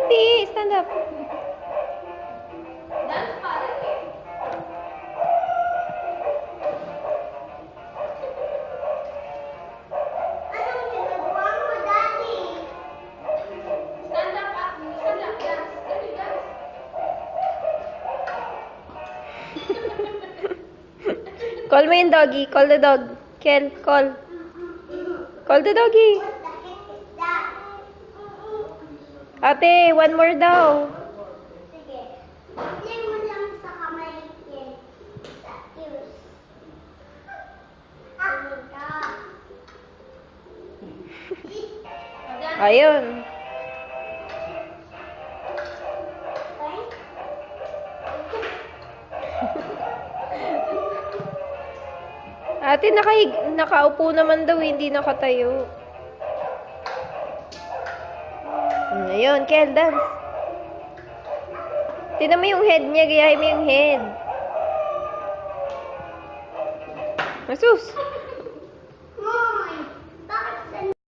Hindi, stand up. Dance pare eh. Anong ginagawa mo, Daddy? Stand up, stand up, dance. Dali, dance. Call mo yung doggy. Call the dog. Kel, call. Call the doggy. What the heck is that? Ate, one more daw. Sige. Play mo lang sa kamay yan. Sa ears. Oh my God. Dance. Ayun. Okay? Ate, nakaupo naman daw, hindi nakatayo. Ayun, Kel, dance. Tignan mo yung head niya, gayahin mo yung head. Asus!